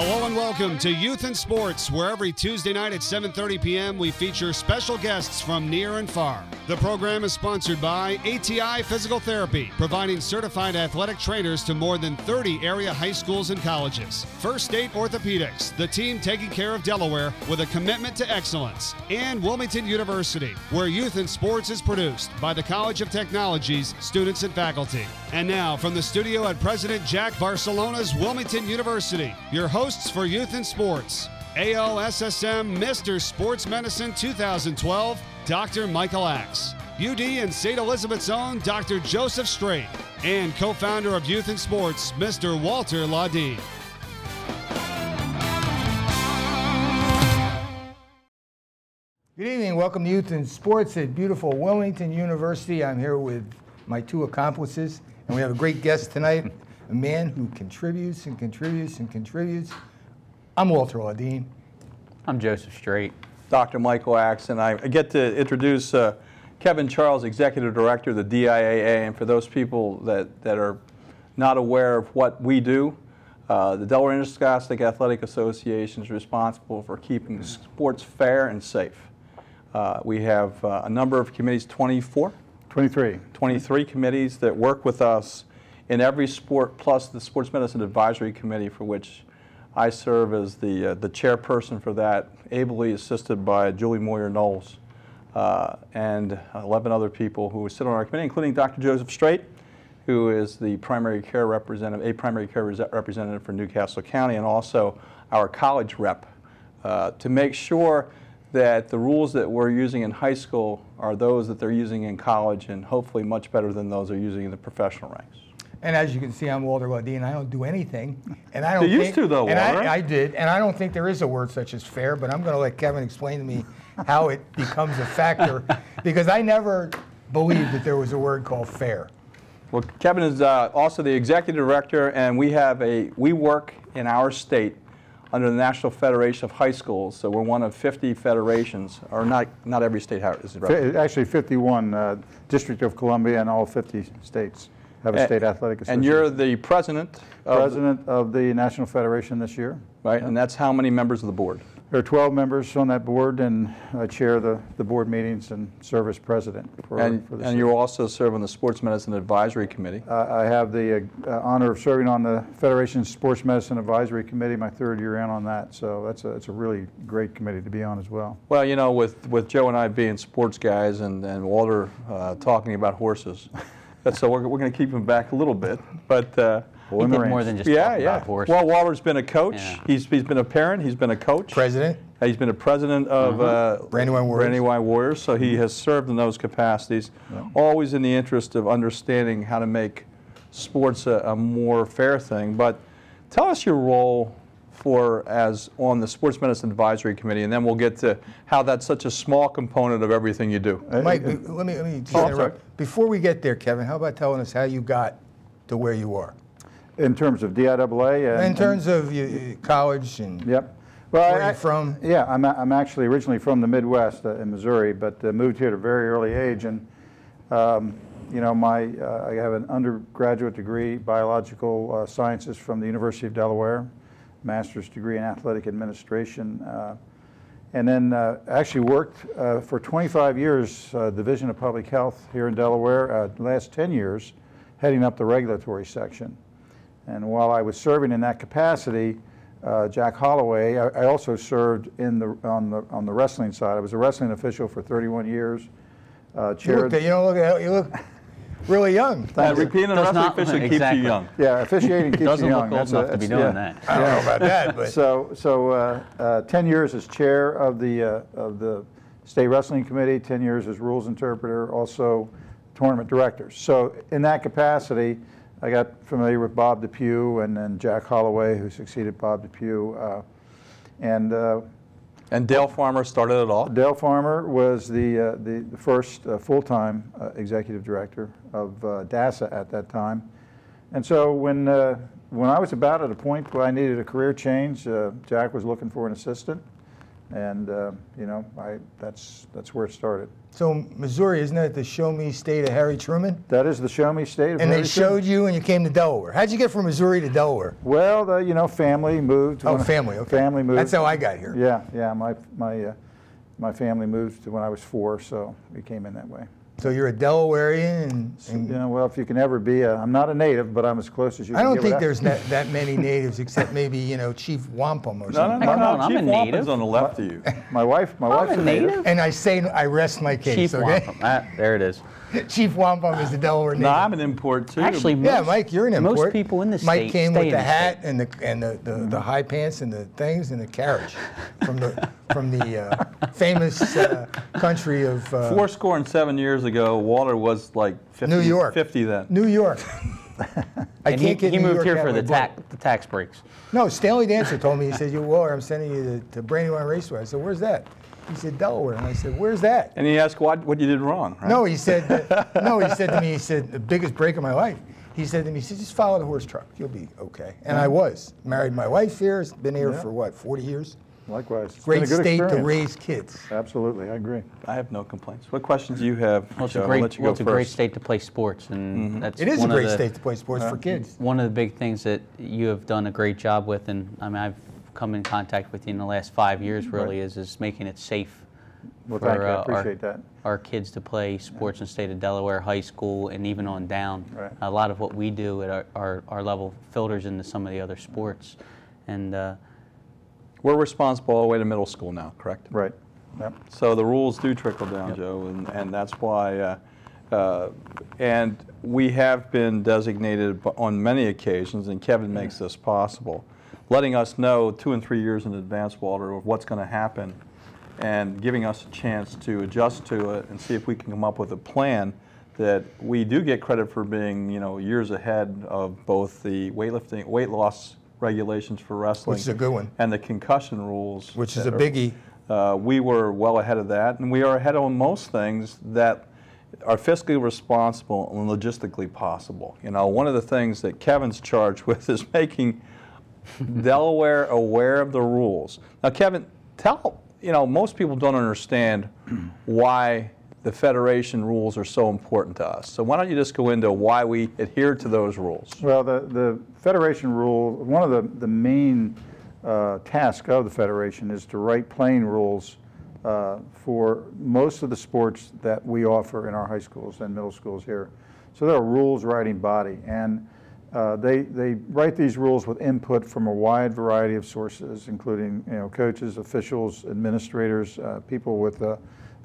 Hello and welcome to Youth in Sports, where every Tuesday night at 7:30 p.m. we feature special guests from near and far. The program is sponsored by ATI Physical Therapy, providing certified athletic trainers to more than 30 area high schools and colleges. First State Orthopedics, the team taking care of Delaware with a commitment to excellence. And Wilmington University, where Youth in Sports is produced by the College of Technology's students and faculty. And now, from the studio at President Jack Barcelona's Wilmington University, your hosts for Youth in Sports, AOSSM Mr. Sports Medicine 2012, Dr. Michael Axe, UD and St. Elizabeth's own Dr. Joseph Straight, and co-founder of Youth in Sports, Mr. Walter Laudine. Good evening. Welcome to Youth in Sports at beautiful Wilmington University. I'm here with my two accomplices, and we have a great guest tonight, a man who contributes and contributes and contributes. I'm Walter Laudine. I'm Joseph Straight. Dr. Michael Axe, and I get to introduce Kevin Charles, Executive Director of the DIAA, and for those people that are not aware of what we do, the Delaware Interscholastic Athletic Association is responsible for keeping sports fair and safe. We have a number of committees, 23 committees that work with us in every sport, plus the Sports Medicine Advisory Committee, for which I serve as the chairperson for that, ably assisted by Julie Moyer-Knowles and 11 other people who sit on our committee, including Dr. Joseph Straight, who is the primary care representative, for Newcastle County, and also our college rep, to make sure that the rules that we're using in high school are those that they're using in college, and hopefully much better than those they're using in the professional ranks. And as you can see, I'm Walter Laudine. I don't do anything, and I don't. You used to, though, Walter. I did, and I don't think there is a word such as fair. But I'm going to let Kevin explain to me how it becomes a factor, because I never believed that there was a word called fair. Well, Kevin is also the executive director, and we work in our state under the National Federation of High Schools. So we're one of 50 federations, or not every state is represented. Actually 51, District of Columbia and all 50 states have a state athletic association. And you're the president of the National Federation this year. Right, and that's how many members of the board? There are 12 members on that board, and I chair the board meetings and serve as president for the state. And you also serve on the Sports Medicine Advisory Committee. I have the honor of serving on the Federation's Sports Medicine Advisory Committee, my third year in on that, so it's a really great committee to be on as well. Well, you know, with Joe and I being sports guys and Walter talking about horses, so we're going to keep him back a little bit, but He did more than just talk about horses. Well, Walter's been a coach. Yeah. He's been a parent. He's been a coach. President. He's been a president of Brandywine Warriors. So he has served in those capacities, always in the interest of understanding how to make sports a more fair thing. But tell us your role on the Sports Medicine Advisory Committee, and then we'll get to how that's such a small component of everything you do. Mike, let me interrupt. Before we get there, Kevin, how about telling us how you got to where you are? In terms of DIAA? In terms of college and where are you from? Yeah, I'm actually originally from the Midwest in Missouri, but moved here at a very early age. And you know, I have an undergraduate degree, biological sciences from the University of Delaware, master's degree in athletic administration, and then actually worked for 25 years, Division of Public Health here in Delaware, the last 10 years, heading up the regulatory section. And while I was serving in that capacity, Jack Holloway, I also served on the wrestling side. I was a wrestling official for 31 years. You look really young. Repeating a wrestling official keeps you young. Yeah, officiating keeps you young. Doesn't look old enough to be doing that. I don't know about that, but so 10 years as chair of the state wrestling committee, 10 years as rules interpreter, also tournament director. So in that capacity, I got familiar with Bob Depew and then Jack Holloway, who succeeded Bob Depew, and Dale Farmer started it all. Dale Farmer was the first full-time executive director of DIAA at that time, and so when I was about at a point where I needed a career change, Jack was looking for an assistant. And you know, that's where it started. So Missouri, isn't that the show me state of Harry Truman? That is the show me state of and Harry they showed you and you came to Delaware. How'd you get from Missouri to Delaware? Well, you know, family moved. Oh, family, okay. Family moved. That's how I got here. Yeah. My family moved when I was 4, so we came in that way. So you're a Delawarean, and you know, well, if you can ever be I'm not a native, but I'm as close as you can I don't get think without. there's that many natives, except maybe, you know, Chief Wampum or No, something. I'm Chief a native. Wampum's on the left of you. My wife's a native. And I say, I rest my case, Chief okay? Wampum. There it is. Chief Wampum is the Delaware native. No, I'm an import too. Actually, Yeah, Mike, you're an import. Most people in the state Mike came stay with in the the hat state. and the high pants and the things and the carriage from the famous country of 47 years ago, Walter was like 50, New York. 50 then. New York. I And can't get he New moved York here out for of the my blood. tax breaks. No, Stanley Dancer told me. He said, "You Walter, I'm sending you to Brandywine Raceway." I said, "Where's that?" He said, "Delaware." And I said, "Where's that?" And he asked what you did wrong, right? No, he said. He said to me. He said, "The biggest break of my life." He said to me, he said, "Just follow the horse truck. You'll be okay." And I was married. My wife here has been here for what, 40 years? Likewise. It's Great been a good state to experience. raise kids. Absolutely, I agree. I have no complaints. What questions do you have, Well, it's Joe? a I'll great, let you go it's a great first. state to play sports, and that's It is a one of great the- state to play sports for kids. One of the big things that you have done a great job with, and I mean, I've come in contact with you in the last 5 years, really, is making it safe Well, for thank you. I appreciate that. our kids to play sports in the state of Delaware, high school, and even on down. Right. A lot of what we do at our level filters into some of the other sports. And We're responsible all the way to middle school now, correct? Right. Yep. So the rules do trickle down, Joe, and that's why, and we have been designated on many occasions, and Kevin makes this possible, letting us know 2 and 3 years in advance, Walter, of what's going to happen, and giving us a chance to adjust to it and see if we can come up with a plan that we do get credit for being, you know, years ahead of both the weight loss regulations for wrestling, Which is a good one. and the concussion rules, Which is that a are- biggie. we were well ahead of that, and we are ahead on most things that are fiscally responsible and logistically possible. You know, one of the things that Kevin's charged with is making Delaware aware of the rules. Now, Kevin, you know, most people don't understand why the Federation rules are so important to us. So why don't you just go into why we adhere to those rules? Well, the Federation rule, one of the main task of the Federation is to write playing rules for most of the sports that we offer in our high schools and middle schools here. So they're a rules writing body, and they write these rules with input from a wide variety of sources, including, you know, coaches, officials, administrators, people with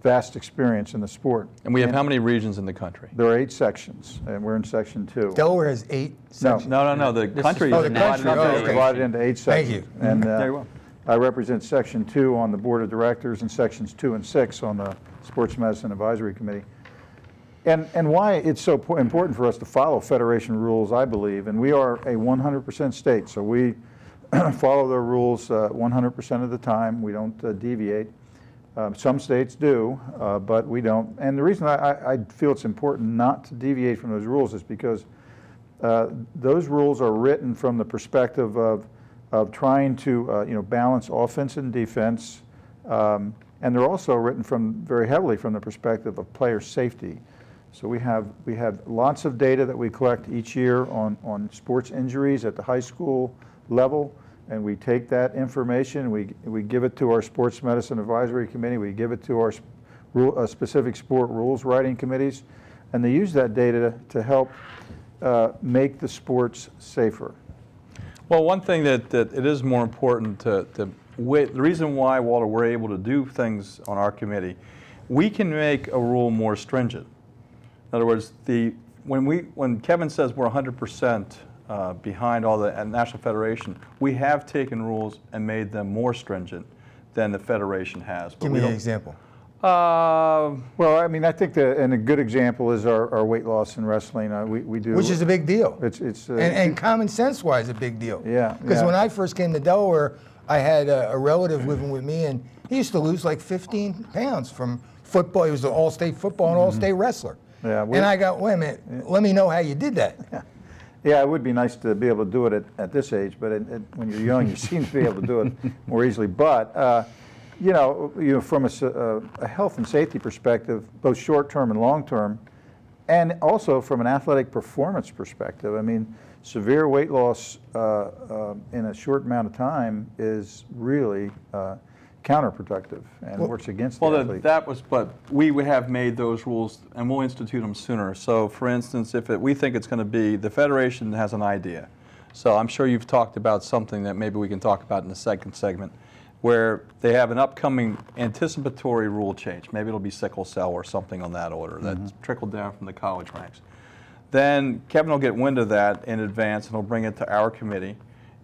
vast experience in the sport. And we have how many regions in the country? There are 8 sections, and we're in section 2. Delaware has 8 sections. No, the country for is the divided country. into Oh, eight. okay. Divided into 8 Thank sections. you. And Very well. I represent section 2 on the board of directors and sections 2 and 6 on the Sports Medicine Advisory Committee. And why it's so important for us to follow Federation rules, I believe, and we are a 100% state, so we follow their rules 100% of the time. We don't deviate. Some states do, but we don't. And the reason I feel it's important not to deviate from those rules is because those rules are written from the perspective of trying to you know, balance offense and defense, and they're also written very heavily from the perspective of player safety. So we have lots of data that we collect each year on sports injuries at the high school level, and we take that information, we give it to our Sports Medicine Advisory Committee, we give it to our specific sport rules writing committees, and they use that data to help make the sports safer. Well, one thing that it is more important the reason why, Walter, we're able to do things on our committee, we can make a rule more stringent. In other words, when Kevin says we're 100% behind all the National Federation, we have taken rules and made them more stringent than the Federation has. But Give me an example. Well, I mean, I think and a good example is our weight loss in wrestling. We do, Which is a big deal. It's and common sense-wise, a big deal. Yeah, Because yeah. when I first came to Delaware, I had a relative living with me, and he used to lose like 15 pounds from football. He was an all-state football and all-state wrestler. Yeah, and I got, wait a minute, let me know how you did that. Yeah, it would be nice to be able to do it at this age, but when you're young, you seem to be able to do it more easily. But From a health and safety perspective, both short-term and long-term, and also from an athletic performance perspective. I mean, severe weight loss in a short amount of time is really counterproductive and works against the athlete. That was, but we would have made those rules, and we'll institute them sooner. So, for instance, if we think it's going to be, the Federation has an idea. So I'm sure you've talked about something that maybe we can talk about in the second segment, where they have an upcoming anticipatory rule change. Maybe it'll be sickle cell or something on that order that's trickled down from the college ranks. Then Kevin will get wind of that in advance, and he'll bring it to our committee.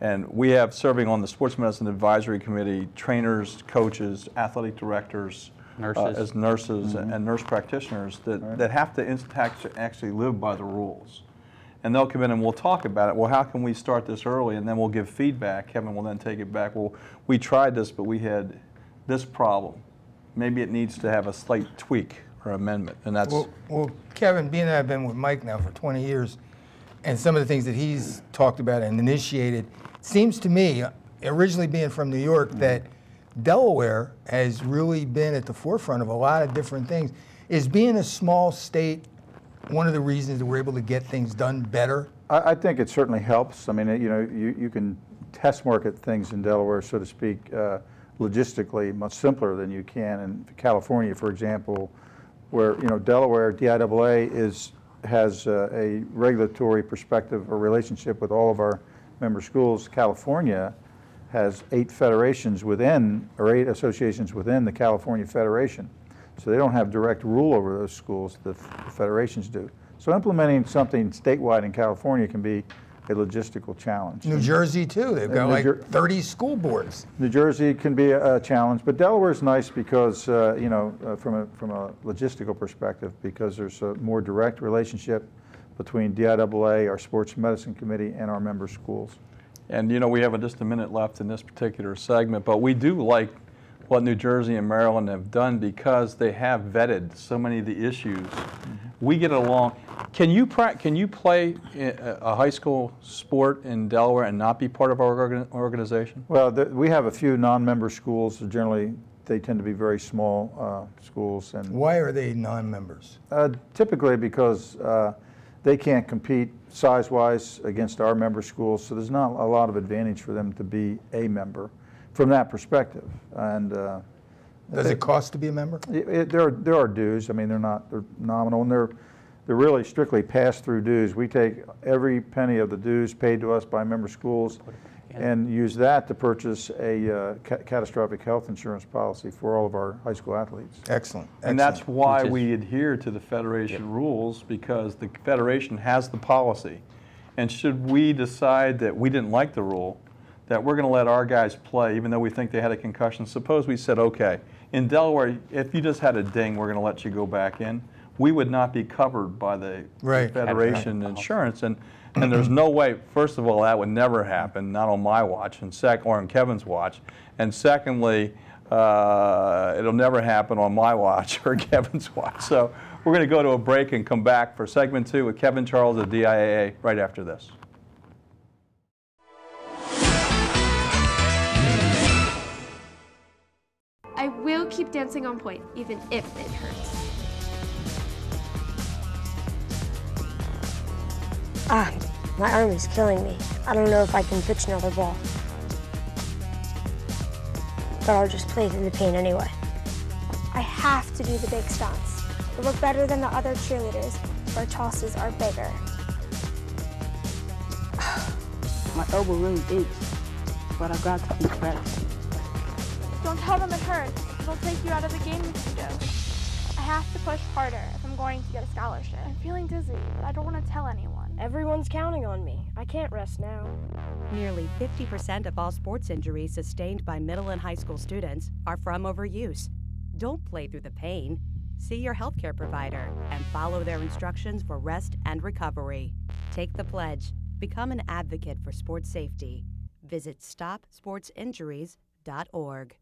And we have serving on the Sports Medicine Advisory Committee trainers, coaches, athletic directors, Nurses. as nurses and nurse practitioners that have to actually live by the rules. And they'll come in and we'll talk about it. Well, how can we start this early? And then we'll give feedback. Kevin will then take it back. Well, we tried this, but we had this problem. Maybe it needs to have a slight tweak or amendment. And that's well, Kevin, being that I've been with Mike now for 20 years, and some of the things that he's talked about and initiated, seems to me, originally being from New York, that Delaware has really been at the forefront of a lot of different things. Is being a small state one of the reasons that we're able to get things done better? I think it certainly helps. I mean, you can test market things in Delaware, so to speak, logistically much simpler than you can in California, for example, where Delaware DIAA has a regulatory perspective or relationship with all of our member schools. California has 8 federations within, or 8 associations within the California Federation. So they don't have direct rule over those schools, the federations do. So implementing something statewide in California can be a logistical challenge. New Jersey too, they've got like 30 school boards. New Jersey can be a challenge, but Delaware's nice because, from a logistical perspective, because there's a more direct relationship between DIAA, our Sports Medicine Committee, and our member schools. And we have just a minute left in this particular segment, but we do like what New Jersey and Maryland have done because they have vetted so many of the issues. We get along. Can you play a high school sport in Delaware and not be part of our organization? Well, we have a few non-member schools. Generally, they tend to be very small schools. And why are they non-members? Typically because they can't compete size-wise against our member schools, so there's not a lot of advantage for them to be a member from that perspective. And does it cost to be a member? There are dues. I mean, they're nominal, and they're really strictly pass-through dues. We take every penny of the dues paid to us by member schools and use that to purchase a catastrophic health insurance policy for all of our high school athletes. Excellent. And that's why we adhere to the Federation rules, because the Federation has the policy. And should we decide that we didn't like the rule, that we're going to let our guys play even though we think they had a concussion. Suppose we said, okay, in Delaware, if you just had a ding, we're going to let you go back in. We would not be covered by the Federation insurance. And there's no way, first of all, that would never happen, not on my watch, and or on Kevin's watch. And secondly, it'll never happen on my watch or Kevin's watch. So we're going to go to a break and come back for segment 2 with Kevin Charles of DIAA right after this. I will keep dancing on point, even if it hurts. My arm is killing me. I don't know if I can pitch another ball. But I'll just play through the pain anyway. I have to do the big stunts. They look better than the other cheerleaders. Our tosses are bigger. My elbow really aches, but I've got to keep better. Don't tell them it hurts. They'll take you out of the game if you do. I have to push harder if I'm going to get a scholarship. I'm feeling dizzy, but I don't want to tell anyone. Everyone's counting on me. I can't rest now. Nearly 50% of all sports injuries sustained by middle and high school students are from overuse. Don't play through the pain. See your healthcare provider and follow their instructions for rest and recovery. Take the pledge. Become an advocate for sports safety. Visit stopsportsinjuries.org.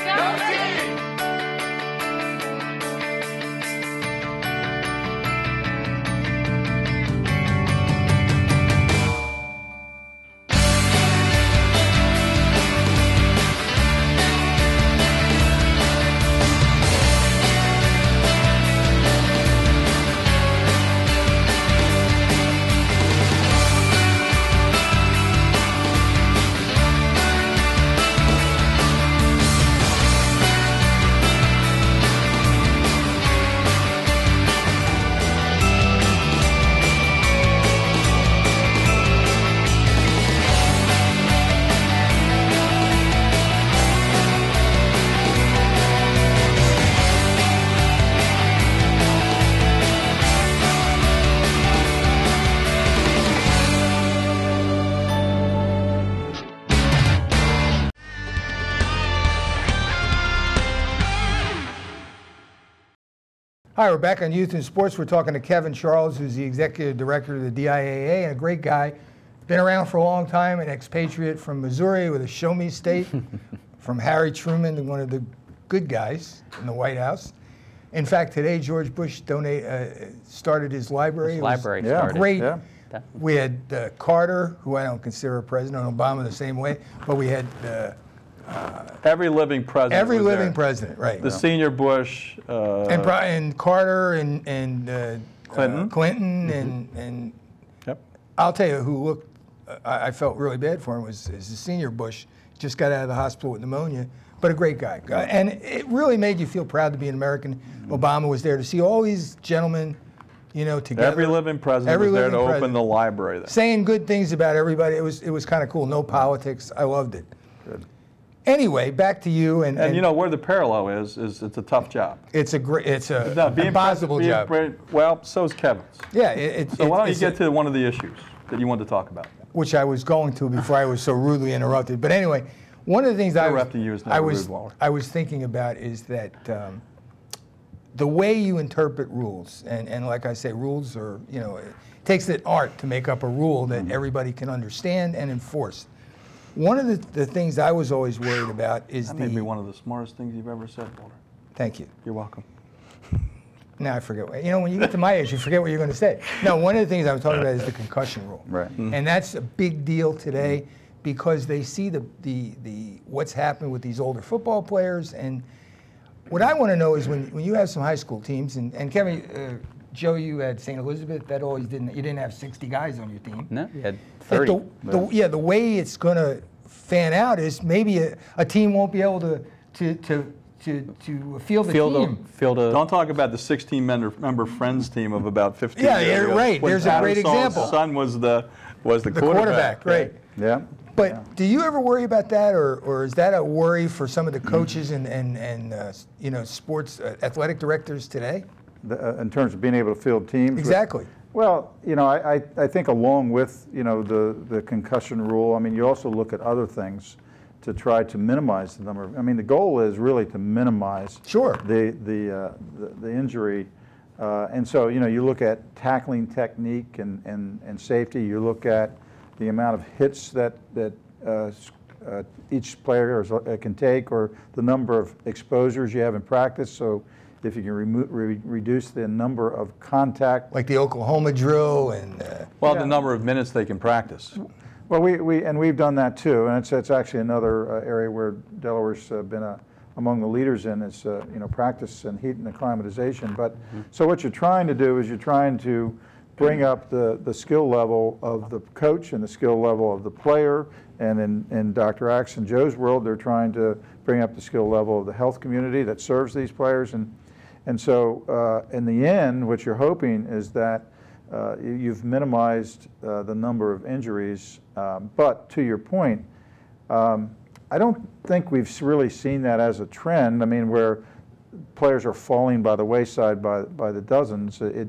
Go team! Hi, we're back on Youth in Sports. We're talking to Kevin Charles, who's the executive director of the DIAA, and a great guy. Been around for a long time, an expatriate from Missouri with a show-me state, from Harry Truman, one of the good guys in the White House. In fact, today George Bush started his library. His library started. Great. Yeah. We had Carter, who I don't consider a president, Obama the same way, but we had every living president. every was living there. president, right? The senior Bush. And Carter and Clinton. Clinton and Yep. I'll tell you who looked. I felt really bad for him was the senior Bush. Just got out of the hospital with pneumonia, but a great guy. And it really made you feel proud to be an American. Obama was there to see all these gentlemen, you know, together. Every living president was there to open the library there. Saying good things about everybody. It was kind of cool. No politics. I loved it. Good. Anyway, back to you. And you know where the parallel is it's a tough job. it's a No, being impossible president, job. well, so is Kevin's. Yeah. So why don't you get to one of the issues that you wanted to talk about? Which I was going to before I was so rudely interrupted. But anyway, one of the things Interrupting you is never rude, Waller. I was thinking about is that the way you interpret rules, and like I say, rules are, you know, it takes an art to make up a rule that everybody can understand and enforce. One of the things I was always worried about is That may be one of the smartest things you've ever said, Walter. Thank you. You're welcome. Now I forget. You know, when you get to my age, you forget what you're going to say. No, one of the things I was talking about is the concussion rule. Right. And that's a big deal today because they see the what's happening with these older football players. And what I want to know is when you have some high school teams, and Kevin, Joe, you had St. Elizabeth. That always you didn't have 60 guys on your team. No, you had 30. The way it's going to fan out is maybe a team won't be able to field the team. Don't talk about the 16-member Friends team of about 15 Yeah, years ago. right. When There's a great Adam Saul's example. son was the quarterback, right. Yeah. But do you ever worry about that, or is that a worry for some of the coaches and you know, sports athletic directors today? In terms of being able to field teams? Exactly. Well, you know, I think along with, you know, the concussion rule, I mean, you also look at other things to try to minimize the number. I mean, the goal is really to minimize the injury. And so, you know, you look at tackling technique and safety. You look at the amount of hits that each player can take, or the number of exposures you have in practice. So if you can reduce the number of contact. Like the Oklahoma drill and... the number of minutes they can practice. Well, we've done that too, and it's actually another area where Delaware's been among the leaders in is you know, practice and heat and acclimatization. But so what you're trying to do is you're trying to bring up the skill level of the coach and the skill level of the player, and in Dr. Axe and Joe's world, they're trying to bring up the skill level of the health community that serves these players, and so in the end, what you're hoping is that you've minimized the number of injuries, but to your point, I don't think we've really seen that as a trend. I mean, where players are falling by the wayside by the dozens. It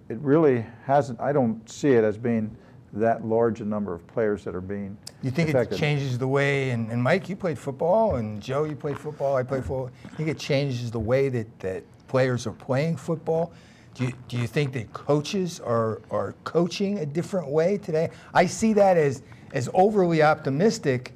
really hasn't. I don't see it as being that large a number of players that are being You think affected. it changes the way, and Mike, you played football, and Joe, you played football, I played football. You think it changes the way that players are playing football? Do you think that coaches are coaching a different way today? I see that as overly optimistic,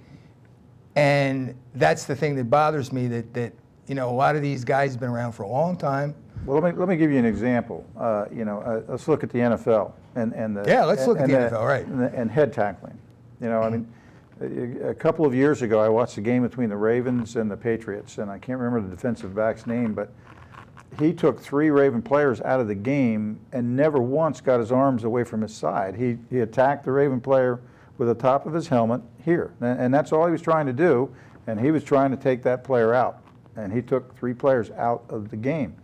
and that's the thing that bothers me, that you know, a lot of these guys have been around for a long time. Well, let me give you an example. You know, let's look at the NFL and the let's look at the NFL, right? And head tackling. You know, I mean, a couple of years ago, I watched a game between the Ravens and the Patriots, and I can't remember the defensive back's name, but he took 3 Raven players out of the game and never once got his arms away from his side. He attacked the Raven player with the top of his helmet here, and that's all he was trying to do, and he was trying to take that player out, and he took 3 players out of the game.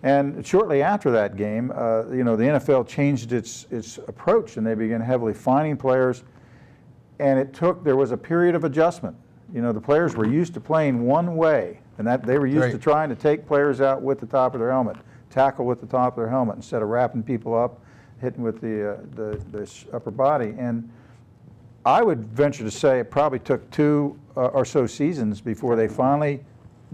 And shortly after that game, you know, the NFL changed its approach, and they began heavily fining players, and there was a period of adjustment. You know, the players were used to playing one way, and that they were used to trying to take players out with the top of their helmet, tackle with the top of their helmet instead of wrapping people up, hitting with the upper body. And I would venture to say it probably took 2 or so seasons before they finally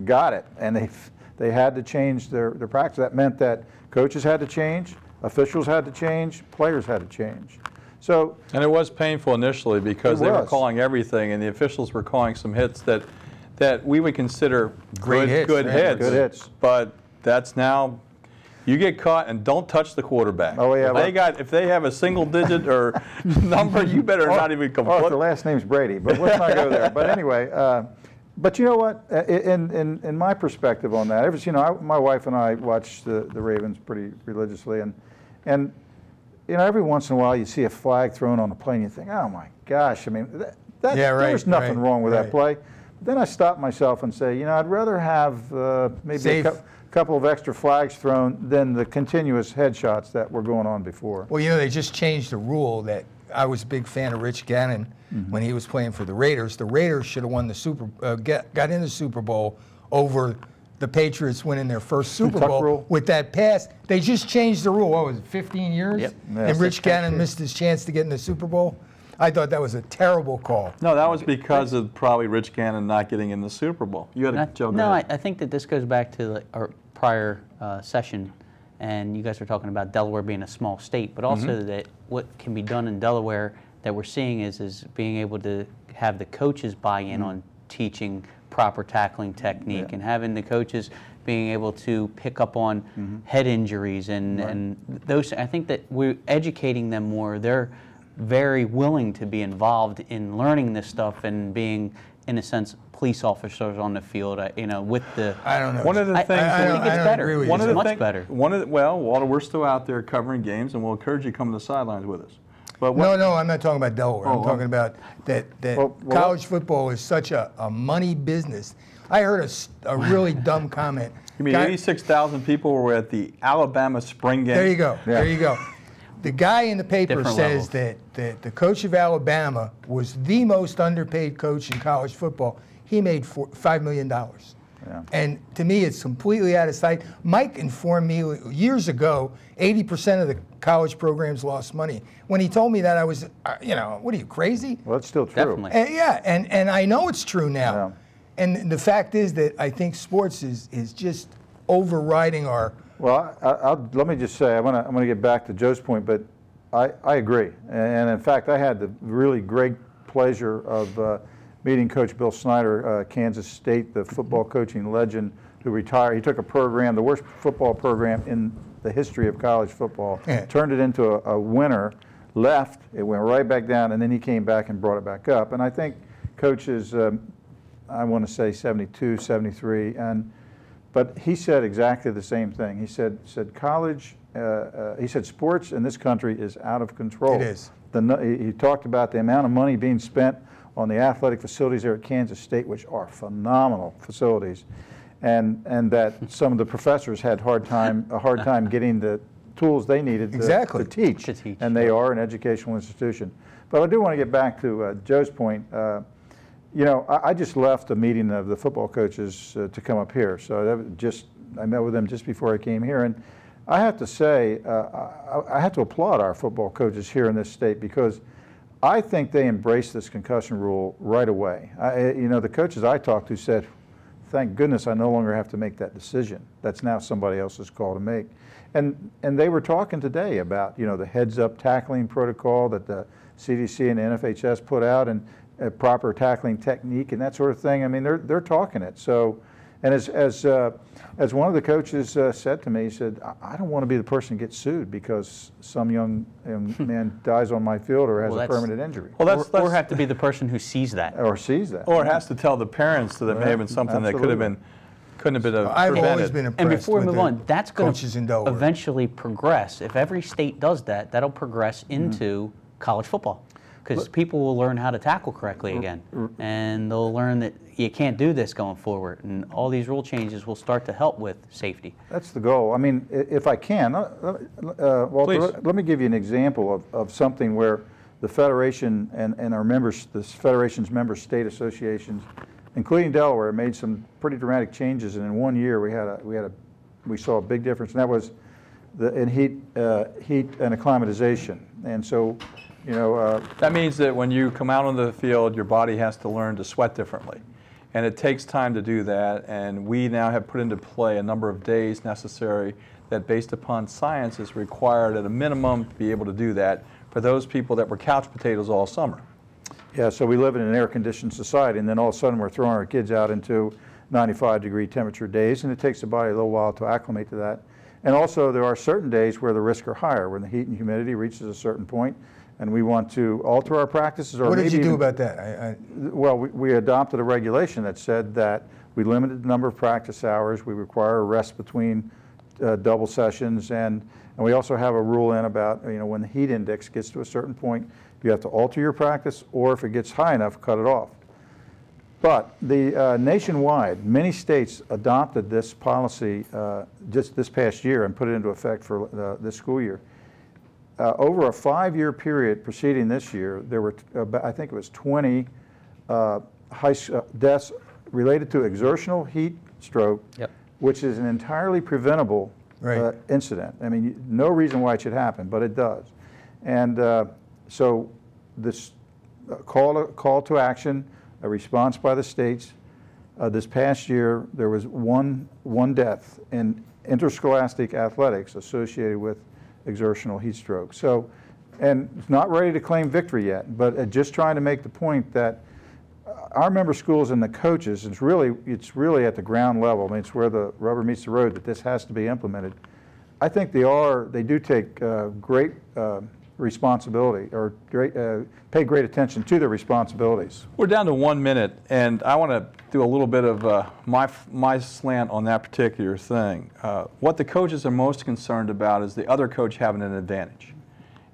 got it, and They had to change their practice. That meant that coaches had to change, officials had to change, players had to change. So, and it was painful initially because they were calling everything, and the officials were calling some hits that we would consider good hits. But that's now, you get caught and don't touch the quarterback. Oh yeah. If they have a single digit or number, you better not even come close. Oh, if the last name's Brady, but let's not go there. But anyway, but you know what? In my perspective on that, my wife and I watch the Ravens pretty religiously, and every once in a while you see a flag thrown on a play and you think, oh my gosh, I mean, there's nothing wrong with that play. But then I stop myself and say, I'd rather have maybe a couple of extra flags thrown than the continuous headshots that were going on before. Well, they just changed the rule that I was a big fan of Rich Gannon when he was playing for the Raiders. The Raiders should have won the got in the Super Bowl over the Patriots winning their first Super Bowl with that pass. They just changed the rule. What was it, 15 years? Yep. And Rich Gannon missed his chance to get in the Super Bowl. I thought that was a terrible call. No, that was because of probably Rich Gannon not getting in the Super Bowl. You had a joke. No, I think that this goes back to our prior session, and you guys were talking about Delaware being a small state, but also that what can be done in Delaware that we're seeing is being able to have the coaches buy in on teaching proper tackling technique and having the coaches being able to pick up on head injuries and those. I think that we're educating them more. They're very willing to be involved in learning this stuff and being, in a sense, police officers on the field. With the. I don't know. One of the things I think it's better. It's much better. Well, Walter, we're still out there covering games, and we'll encourage you to come to the sidelines with us. But no, I'm not talking about Delaware. I'm talking about that college football is such a money business. I heard a really dumb comment. You mean 86,000 people were at the Alabama spring game? There you go. Yeah. There you go. The guy in the paper says that the coach of Alabama was the most underpaid coach in college football. He made $5 million. Yeah. And to me, it's completely out of sight. Mike informed me years ago, 80% of the college programs lost money. When he told me that, I was, what are you, crazy? Well, it's still true. Definitely. And I know it's true now. Yeah. And the fact is that I think sports is just overriding our. Well, let me just say, I'm gonna get back to Joe's point, but I agree. And in fact, I had the really great pleasure of meeting Coach Bill Snyder, Kansas State, the football coaching legend who retired. He took a program, the worst football program in the history of college football, turned it into a winner, left, it went right back down, and then he came back and brought it back up. And I think coaches, I want to say 72, 73, but he said exactly the same thing. He said college, he said sports in this country is out of control. It is. He talked about the amount of money being spent on the athletic facilities there at Kansas State, which are phenomenal facilities, and that some of the professors had a hard time getting the tools they needed to teach. And they are an educational institution. But I do want to get back to Joe's point. I just left a meeting of the football coaches to come up here. So I met with them just before I came here. And I have to say, I have to applaud our football coaches here in this state because I think they embraced this concussion rule right away. The coaches I talked to said, thank goodness I no longer have to make that decision. That's now somebody else's call to make. And they were talking today about, the heads-up tackling protocol that the CDC and the NFHS put out and proper tackling technique and that sort of thing. I mean, they're talking it. So, and as one of the coaches said to me, he said, I don't want to be the person that gets sued because some young man dies on my field or has a permanent injury. Well, or have to be the person who sees that. Or sees that. Or has to tell the parents that it may have been something that couldn't have been prevented. I've always been impressed. And before we move on, that's going to eventually progress. If every state does that, that'll progress into college football. Because people will learn how to tackle correctly again. And they'll learn that you can't do this going forward. And all these rule changes will start to help with safety. That's the goal. I mean, if I can, Walter, let me give you an example of something where the Federation and our members, the Federation's member state associations, including Delaware, made some pretty dramatic changes. And in 1 year, we saw a big difference. And that was in heat and acclimatization. And so, that means that when you come out on the field, your body has to learn to sweat differently. And it takes time to do that, and we now have put into play a number of days necessary that, based upon science, is required at a minimum to be able to do that for those people that were couch potatoes all summer. Yeah, so we live in an air-conditioned society, and then all of a sudden we're throwing our kids out into 95-degree temperature days, and it takes the body a little while to acclimate to that. And also there are certain days where the risks are higher, when the heat and humidity reaches a certain point, and we want to alter our practices. Or what did you do even, about that? Well, we adopted a regulation that said that we limited the number of practice hours, we require a rest between double sessions, and we also have a rule in about, you know, when the heat index gets to a certain point, you have to alter your practice, or if it gets high enough, cut it off. But the nationwide, many states adopted this policy just this past year and put it into effect for this school year. Over a 5-year period preceding this year, there were, I think it was 20 deaths related to exertional heat stroke, which is an entirely preventable incident. I mean, no reason why it should happen, but it does. And so this call to action, a response by the states. This past year, there was one death in interscholastic athletics associated with exertional heat stroke. So, and it's not ready to claim victory yet, but just trying to make the point that our member schools and the coaches, it's really at the ground level. I mean, it's where the rubber meets the road that this has to be implemented. I think they do take great responsibility, or pay great attention to their responsibilities. We're down to 1 minute, and I want to do a little bit of my slant on that particular thing. What the coaches are most concerned about is the other coach having an advantage.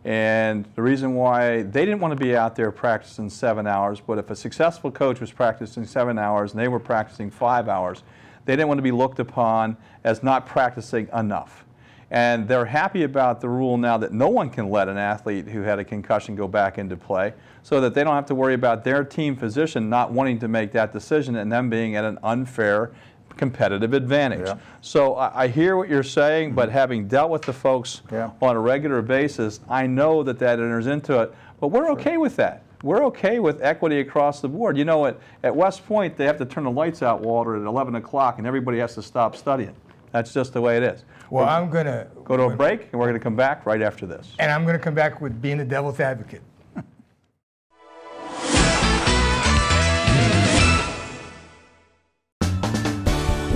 And the reason why they didn't want to be out there practicing 7 hours, but if a successful coach was practicing 7 hours and they were practicing 5 hours, they didn't want to be looked upon as not practicing enough. And they're happy about the rule now that no one can let an athlete who had a concussion go back into play, so that they don't have to worry about their team physician not wanting to make that decision and them being at an unfair competitive advantage. Yeah. So I hear what you're saying, but having dealt with the folks on a regular basis, I know that enters into it. But we're okay with that. We're okay with equity across the board. You know, at West Point, they have to turn the lights out, Walter, at 11 o'clock, and everybody has to stop studying. That's just the way it is. Well, I'm going to go to a break, and we're going to come back right after this. And I'm going to come back with being the devil's advocate.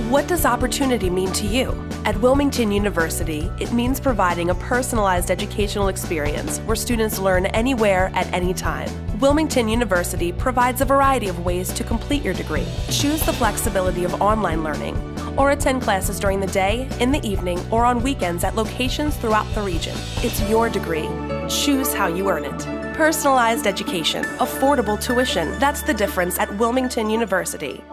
What does opportunity mean to you? At Wilmington University, it means providing a personalized educational experience where students learn anywhere at any time. Wilmington University provides a variety of ways to complete your degree. Choose the flexibility of online learning, or attend classes during the day, in the evening, or on weekends at locations throughout the region. It's your degree. Choose how you earn it. Personalized education, affordable tuition. That's the difference at Wilmington University.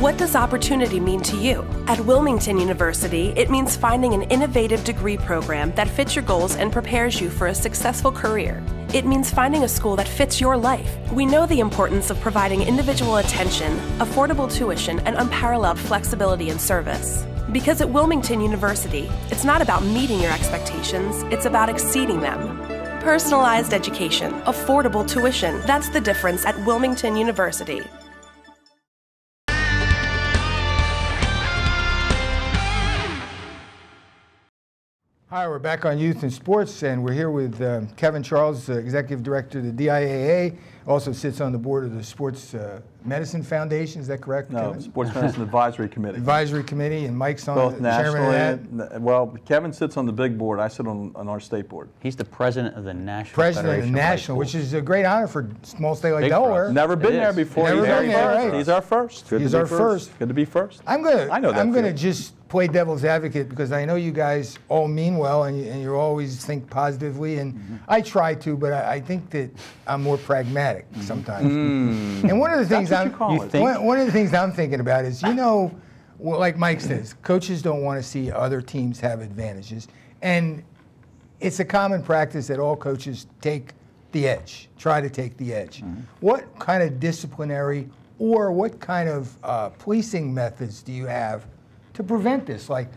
What does opportunity mean to you? At Wilmington University, it means finding an innovative degree program that fits your goals and prepares you for a successful career. It means finding a school that fits your life. We know the importance of providing individual attention, affordable tuition, and unparalleled flexibility in service. Because at Wilmington University, it's not about meeting your expectations, it's about exceeding them. Personalized education, affordable tuition, that's the difference at Wilmington University. Hi, we're back on Youth and Sports, and we're here with Kevin Charles, Executive Director of the DIAA, also sits on the board of the Sports Medicine Foundation. Is that correct, No, Kevin? Sports Medicine Advisory Committee. Advisory Committee, and Mike's on Both the chairman of nationally. that. Well, Kevin sits on the big board. I sit on our state board. He's the president of the National President of the Federation of High National, which Schools. is a great honor for a small state like Big Delaware. Never been there before. Never been there, right. He's our first. He's our first. Good to be first. I'm gonna I know that I'm gonna feeling. just play devil's advocate because I know you guys all mean well and you always think positively, and I try to, but I think that I'm more pragmatic sometimes. And one of the things one of the things I'm thinking about is, well, like Mike says, coaches don't want to see other teams have advantages, and it's a common practice that all coaches take the edge, try to take the edge. What kind of disciplinary or what kind of policing methods do you have to prevent this? Like,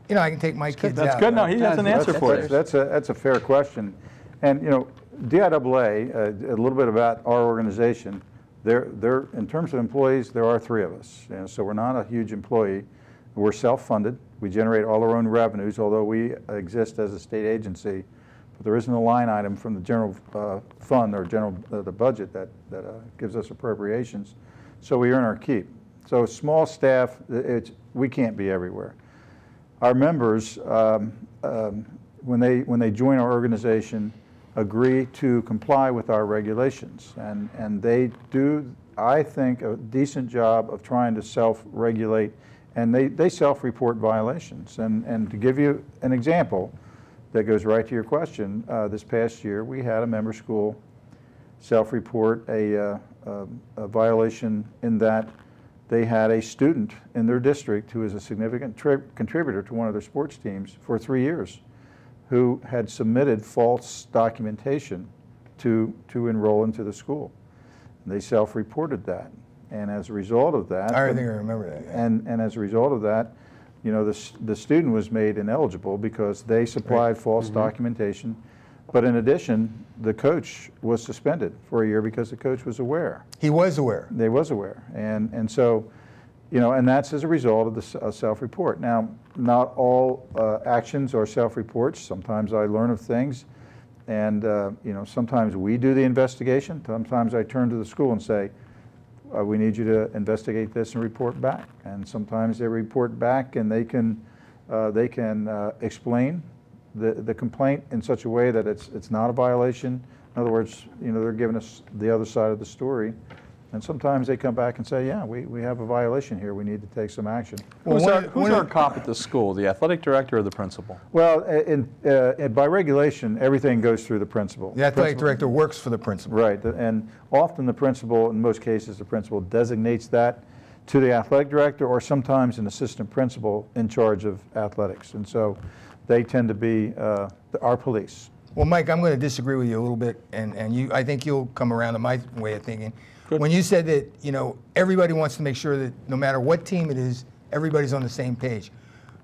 I can take my kids out. That's good. No, he has an answer for it. That's a fair question. And, DIAA, a little bit about our organization, in terms of employees, there are 3 of us. So we're not a huge employee. We're self-funded. We generate all our own revenues, although we exist as a state agency. But there isn't a line item from the general fund or the budget that gives us appropriations. So we earn our keep. So small staff, we can't be everywhere. Our members, when they join our organization, agree to comply with our regulations, and they do, I think, a decent job of trying to self-regulate, and they self-report violations. And to give you an example that goes right to your question, this past year we had a member school self-report a violation in that they had a student in their district who is a significant contributor to one of their sports teams for 3 years, who had submitted false documentation to enroll into the school. And they self-reported that. And as a result of that, I think I remember that. Yeah. And as a result of that, the student was made ineligible because they supplied false documentation. But in addition, the coach was suspended for a year because the coach was aware. He was aware. They was aware. And so, and that's as a result of the self-report. Now, not all actions are self-reports. Sometimes I learn of things, and sometimes we do the investigation. Sometimes I turn to the school and say, we need you to investigate this and report back. And sometimes they report back and they can explain the complaint in such a way that it's not a violation. In other words, they're giving us the other side of the story. And sometimes they come back and say, yeah, we have a violation here. We need to take some action. Who's our cop at the school, the athletic director or the principal? Well, by regulation, everything goes through the principal. The athletic director works for the principal. Right, and often the principal, in most cases, the principal designates that to the athletic director or sometimes an assistant principal in charge of athletics. And so they tend to be our police. Well, Mike, I'm going to disagree with you a little bit, and I think you'll come around to my way of thinking. Good. When you said that, everybody wants to make sure that no matter what team it is, everybody's on the same page.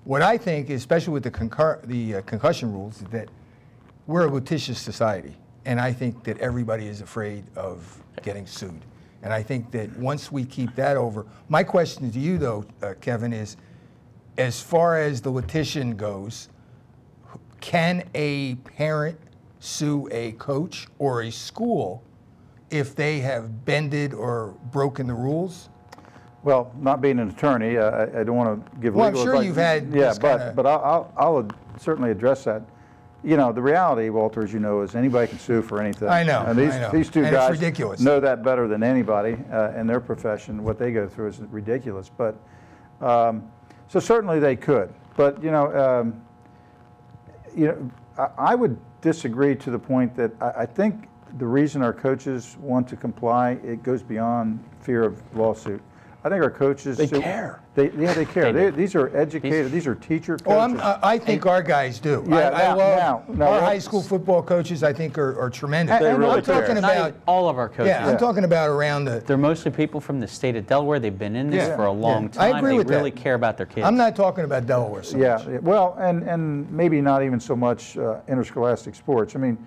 What I think, especially with the concussion rules, is that we're a litigious society, and I think that everybody is afraid of getting sued. And I think that once we keep that over, my question to you, though, Kevin, is as far as the litigation goes, can a parent sue a coach or a school if they have bended or broken the rules? Well, not being an attorney, I don't want to give legal advice. Well, I'm sure you've had Yeah, but I'll certainly address that. The reality, Walter, as you know, is anybody can sue for anything. I know. And these two guys it's ridiculous. know that better than anybody in their profession. What they go through is ridiculous. But so certainly they could. But I would disagree to the point that I think the reason our coaches want to comply, it goes beyond fear of lawsuit. I think our coaches... They care. They care. These are educated, these are teacher coaches. Well, I think our guys do. Yeah, I love our high school football coaches, I think, are tremendous. They really I'm talking about all of our coaches. Yeah, I'm talking about around the... They're mostly people from the state of Delaware. They've been in this for a long time. I agree with that. They really care about their kids. I'm not talking about Delaware so much. Well, and maybe not even so much interscholastic sports. I mean,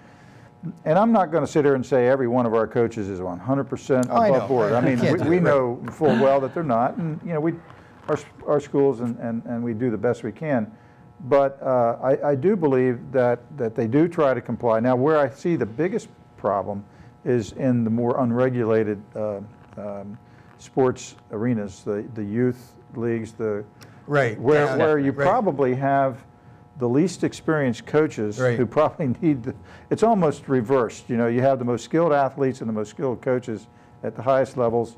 and I'm not going to sit here and say every one of our coaches is 100% above board. I mean, we know full well that they're not, and our schools and we do the best we can. But I do believe that they do try to comply. Now, where I see the biggest problem is in the more unregulated sports arenas, the youth leagues, where you probably have the least experienced coaches who probably need it's almost reversed. You have the most skilled athletes and the most skilled coaches at the highest levels,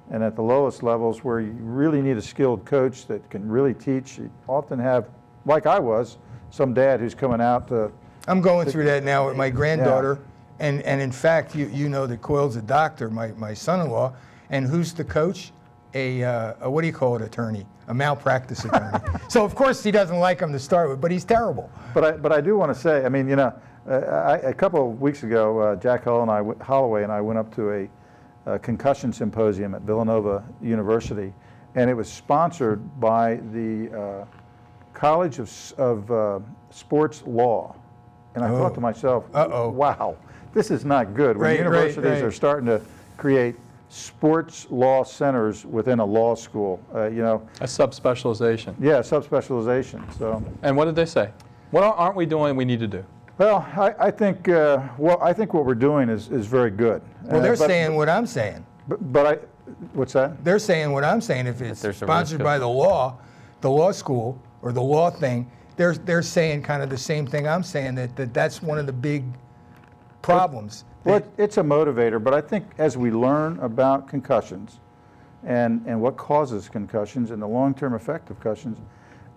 And at the lowest levels where you really need a skilled coach that can really teach, you often have, like I was, some dad who's coming out to... I'm going through that now with my granddaughter. Yeah. And in fact, you know that Coyle's a doctor, my son-in-law, and who's the coach? A what do you call it, attorney? A malpractice attorney. So of course he doesn't like him to start with, but he's terrible. But I do want to say, I mean, you know, a couple of weeks ago, Jack Holloway and I went up to a concussion symposium at Villanova University, and it was sponsored by the College of Sports Law. And I thought to myself, wow, this is not good. When universities are starting to create sports law centers within a law school, you know. A subspecialization. Yeah, subspecialization. So. And what did they say? What aren't we doing we need to do? Well, I think what we're doing is very good. Well, they're saying what I'm saying. What's that? They're saying what I'm saying. If it's sponsored by the law school or the law thing, they're saying kind of the same thing I'm saying, that's one of the big problems. Well, it's a motivator, but I think as we learn about concussions and what causes concussions and the long-term effect of concussions,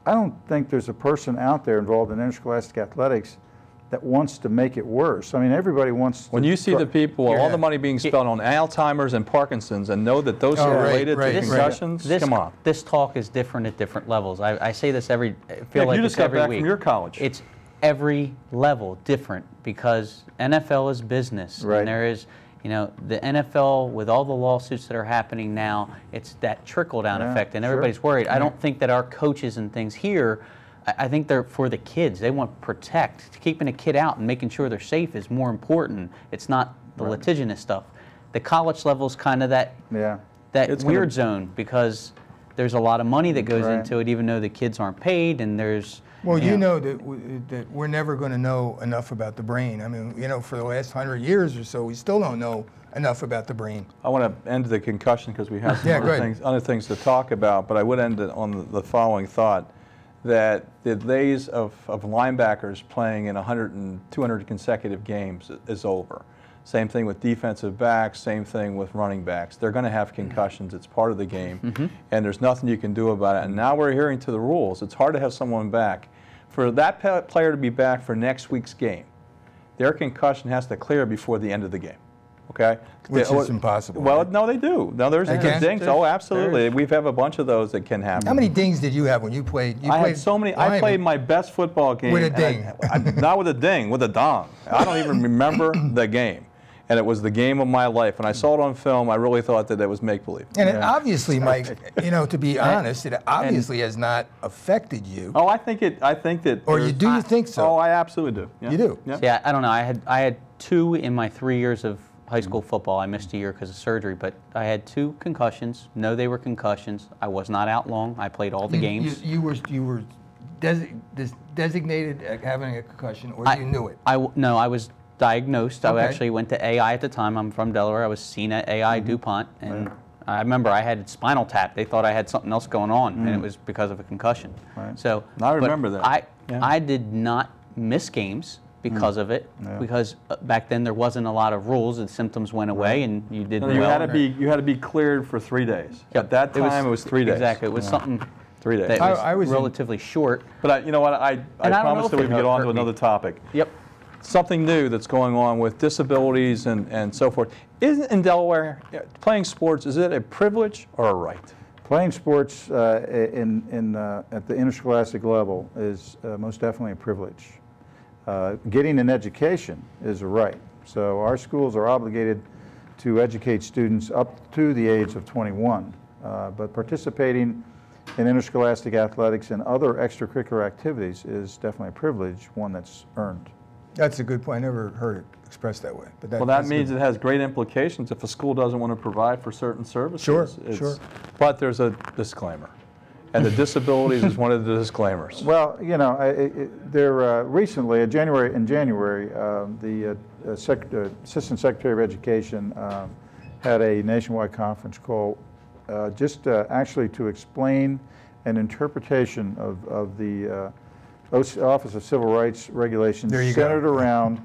I don't think there's a person out there involved in interscholastic athletics that wants to make it worse. I mean, everybody wants to... When you see the people, all the money being spent on Alzheimer's and Parkinson's, and know that those are related to concussions, come on. This talk is different at different levels. I say this I feel like you it's just got every back week. From your college. It's every level different because NFL is business. Right. And there is, you know, the NFL with all the lawsuits that are happening now, it's that trickle-down effect, and everybody's worried. I don't think that our coaches and things here, I think they're for the kids. They want to protect. Keeping a kid out and making sure they're safe is more important. It's not the litigious stuff. The college level is kind of that weird zone because there's a lot of money that goes into it, even though the kids aren't paid, and there's... Well, you know that we're never going to know enough about the brain. I mean, you know, for the last 100 years or so, we still don't know enough about the brain. I want to end the concussion because we have some other things to talk about, but I would end it on the following thought, that the days of linebackers playing in 100 and 200 consecutive games is over. Same thing with defensive backs, same thing with running backs. They're going to have concussions. It's part of the game, and there's nothing you can do about it. And now we're adhering to the rules. It's hard to have someone back. For that player to be back for next week's game, their concussion has to clear before the end of the game. Okay? Which is impossible. Well, no, they do. No, there's dings. Oh, absolutely. We have a bunch of those that can happen. How many dings did you have when you played? I had so many. I played my best football game. With a ding. Not with a ding, with a dong. I don't even remember the game. And it was the game of my life. When I saw it on film, I really thought that it was make-believe. And it obviously, Mike, you know, to be honest, it obviously has not affected you. Oh, I think that. Or you think so? Oh, I absolutely do. Yeah. You do? Yeah. See, I don't know. I had 2 in my 3 years of high school football. I missed a year because of surgery, but I had 2 concussions. No, they were concussions. I was not out long. I played all the games. You were designated having a concussion, or you knew it? No, I was diagnosed. I actually went to AI at the time. I'm from Delaware. I was seen at AI DuPont, and I remember I had spinal tap. They thought I had something else going on, and it was because of a concussion. So I remember that. I did not miss games because of it, because back then there wasn't a lot of rules. The symptoms went away, and you did well. You had to be cleared for 3 days. Yep. At that time, it was 3 days. Exactly. It was something 3 days. that was, relatively short. But you know what? I promised that we would get on to another topic. Yep. Something new that's going on with disabilities and so forth. Isn't in Delaware, playing sports, is it a privilege or a right? Playing sports at the interscholastic level is most definitely a privilege. Getting an education is a right. So our schools are obligated to educate students up to the age of 21. But participating in interscholastic athletics and other extracurricular activities is definitely a privilege, one that's earned. That's a good point. I never heard it expressed that way. But that means it has great implications if a school doesn't want to provide for certain services. Sure. But there's a disclaimer. And the disabilities is one of the disclaimers. Well, you know, recently, in January, the Assistant Secretary of Education had a nationwide conference call actually to explain an interpretation of the Office of Civil Rights regulations centered around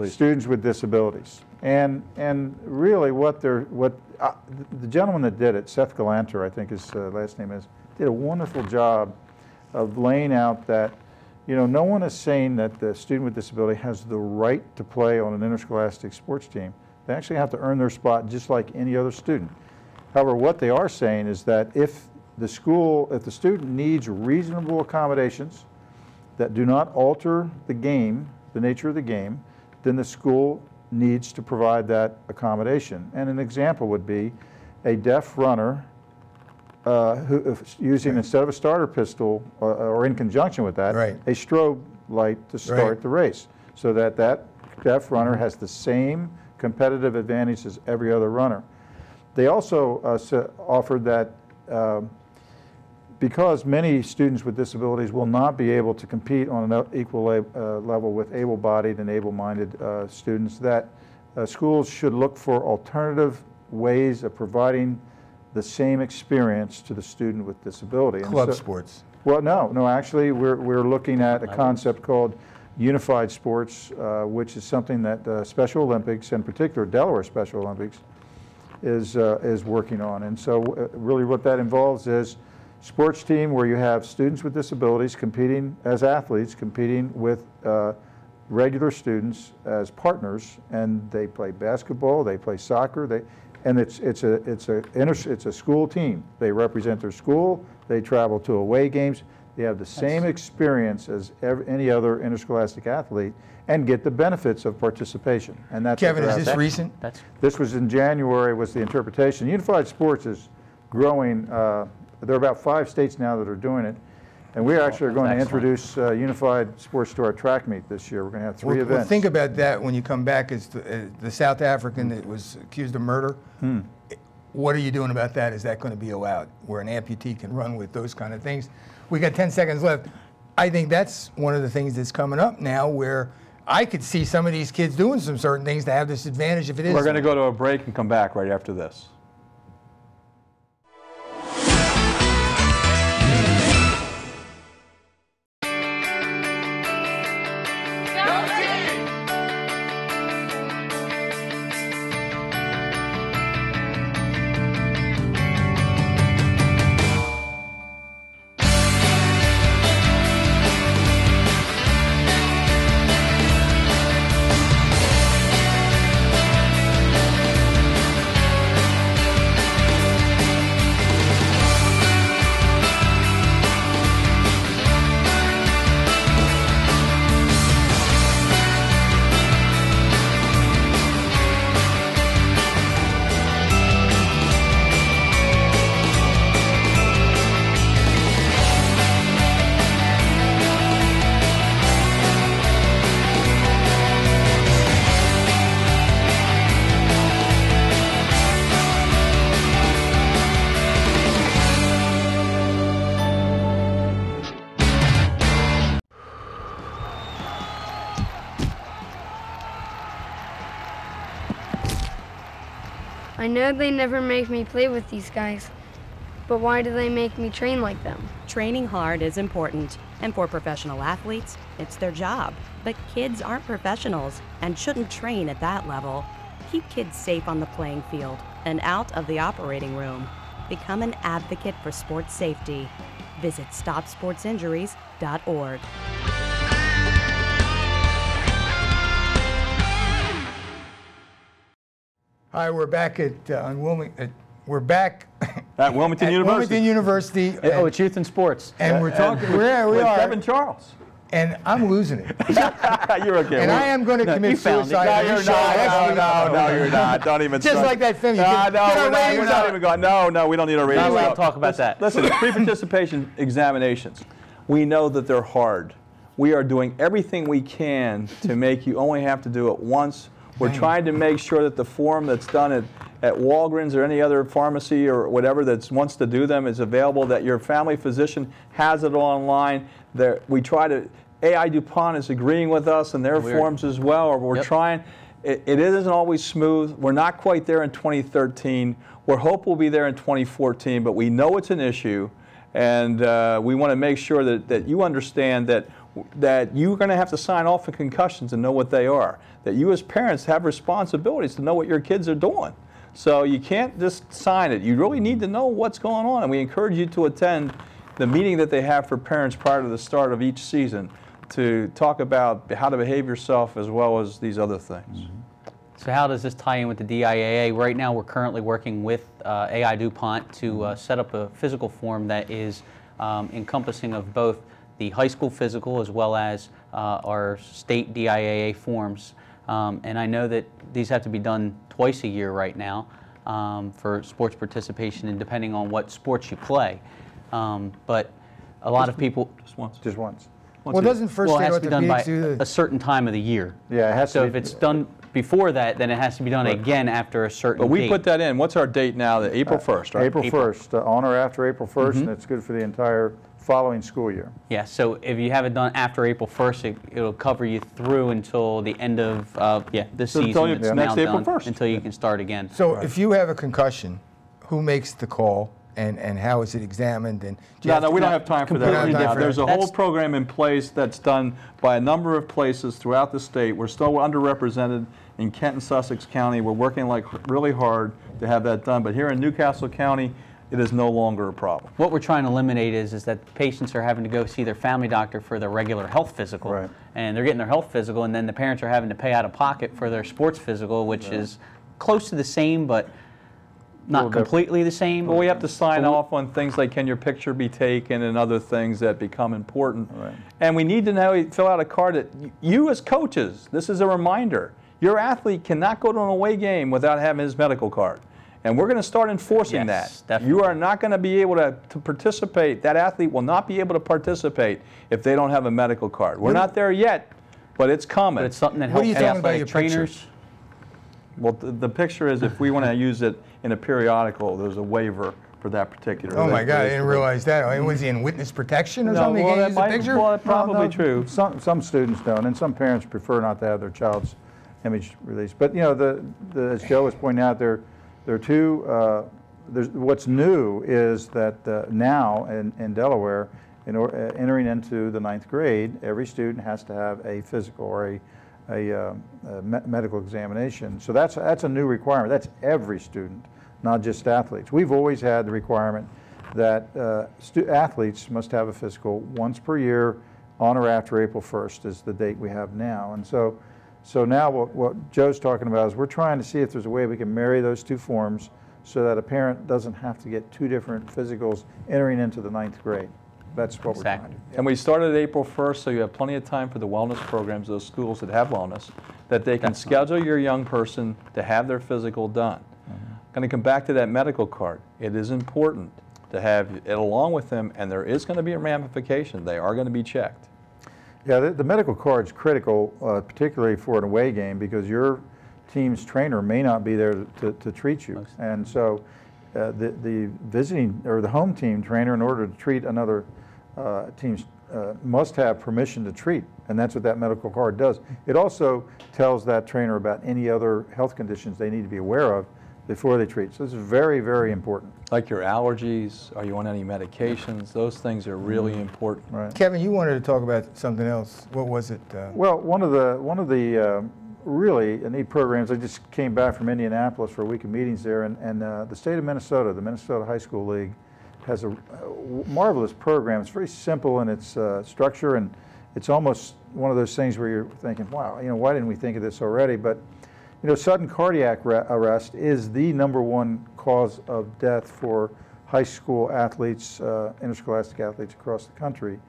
students with disabilities. And really the gentleman that did it, Seth Galanter, I think his last name is, did a wonderful job of laying out that, you know, no one is saying that the student with disability has the right to play on an interscholastic sports team. They actually have to earn their spot just like any other student. However, what they are saying is that if the student needs reasonable accommodations that do not alter the game, the nature of the game, then the school needs to provide that accommodation. And an example would be a deaf runner using, instead of a starter pistol or in conjunction with that, a strobe light to start the race, so that that deaf runner has the same competitive advantage as every other runner. They also offered that because many students with disabilities will not be able to compete on an equal level with able-bodied and able-minded students, that schools should look for alternative ways of providing the same experience to the student with disability. Club sports. Well, no, actually we're looking at a concept called unified sports, which is something that Special Olympics, in particular Delaware Special Olympics, is working on. And so really what that involves is sports team where you have students with disabilities competing as athletes, competing with regular students as partners, and they play basketball, they play soccer, and it's a school team. They represent their school, they travel to away games, they have the same experience as any other interscholastic athlete and get the benefits of participation. And that's Kevin, is this recent? This was in January, was the interpretation. Unified sports is growing. There are about 5 states now that are doing it. And we actually are going to introduce unified sports to our track meet this year. We're going to have 3 events. Well, think about that when you come back as the South African that was accused of murder. What are you doing about that? Is that going to be allowed, where an amputee can run with those kind of things? We got 10 seconds left. I think that's one of the things that's coming up now, where I could see some of these kids doing some certain things to have this advantage if it is. We're going to go to a break and come back right after this. I know they never make me play with these guys, but why do they make me train like them? Training hard is important, and for professional athletes, it's their job. But kids aren't professionals and shouldn't train at that level. Keep kids safe on the playing field and out of the operating room. Become an advocate for sports safety. Visit StopSportsInjuries.org. Hi, we're back at we're back at Wilmington University. Wilmington University. Oh, it's Youth in Sports. And we're talking. We are. Kevin Charles. And I'm losing it. You're okay. And I am going to commit suicide. No, you're not. No, you're not. Don't even. Just like that film. We're not even going. No, we don't need a rating. We don't talk about that. Listen, pre-participation examinations. We know that they're hard. We are doing everything we can to make you only have to do it once. We're trying to make sure that the form that's done at Walgreens or any other pharmacy or whatever that wants to do them is available, that your family physician has it online. We try to, AI DuPont is agreeing with us and their forms as well, or we're trying. It isn't always smooth. We're not quite there in 2013. We're hopeful we'll be there in 2014, but we know it's an issue, and we want to make sure that you understand that that you're going to have to sign off on concussions and know what they are, that you as parents have responsibilities to know what your kids are doing. So you can't just sign it. You really need to know what's going on, and we encourage you to attend the meeting that they have for parents prior to the start of each season to talk about how to behave yourself as well as these other things. So how does this tie in with the DIAA? Right now we're currently working with AI DuPont to set up a physical form that is encompassing of both the high school physical as well as our state DIAA forms. And I know that these have to be done twice a year right now for sports participation, and depending on what sports you play. But a lot of people... Just once. Just once. Well, doesn't first well, it aid has to be done by orthopedics do a certain time of the year. Yeah, it has so to if be, it's done before that, then it has to be done again after a certain But we date. put that in. What's our date now? April 1st, right? April 1st, on or after April 1st, and it's good for the entire following school year. Yeah, so if you have it done after April 1st, it'll cover you through until the end of this So season. it's It's next now April done 1st. until you can start again. So if you have a concussion, who makes the call, and how is it examined? And No, we don't have time for that right Completely now. different. There's a That's- whole program in place that's done by a number of places throughout the state. We're still underrepresented in Kent and Sussex County. We're working really hard to have that done. But here in Newcastle County, it is no longer a problem. What we're trying to eliminate is that patients are having to go see their family doctor for their regular health physical. Right. And they're getting their health physical, and then the parents are having to pay out of pocket for their sports physical, which is close to the same, but not completely the same. But we have to sign off on things like can your picture be taken and other things that become important. Right. And we need to know, fill out a card that you as coaches, this is a reminder, your athlete cannot go to an away game without having his medical card. And we're going to start enforcing Yes, that. definitely. You are not going to be able to participate. That athlete will not be able to participate if they don't have a medical card. We're not there yet, but it's coming. But it's something that What are helps you talking about athletic your trainers. picture? Well, the picture is if we want to use it in a periodical, there's a waiver for that particular. Oh my God, I didn't realize that. I mean, was he in witness protection or something? Well, He that can't use might, the picture? well, that's probably No, true. Some students don't, and some parents prefer not to have their child's image released. But you know, as Joe was pointing out, there are two. What's new is that now in Delaware, entering into the 9th grade, every student has to have a physical or a medical examination. So that's a new requirement. That's every student, not just athletes. We've always had the requirement that athletes must have a physical once per year on or after April 1st is the date we have now. And so now what Joe's talking about is we're trying to see if there's a way we can marry those two forms so that a parent doesn't have to get two different physicals entering into the 9th grade. That's what we're trying to do. And we started April 1st, so you have plenty of time for the wellness programs, those schools that have wellness, that they can schedule your young person to have their physical done. Going to come back to that medical card. It is important to have it along with them, and there is going to be a ramification. They are going to be checked. Yeah, the medical card is critical, particularly for an away game, because your team's trainer may not be there to treat you. And so the visiting or the home team trainer, in order to treat another team's must have permission to treat, and that's what that medical card does. It also tells that trainer about any other health conditions they need to be aware of before they treat. So this is very, very important. Like your allergies, are you on any medications? Those things are really important. Right. Kevin, you wanted to talk about something else. What was it? Well, one of the really neat programs. I just came back from Indianapolis for a week of meetings there, and the state of Minnesota, the Minnesota High School League, has a marvelous program. It's very simple in its structure, and it's almost one of those things where you're thinking, wow, why didn't we think of this already? But sudden cardiac arrest is the #1 cause of death for high school athletes, interscholastic athletes across the country.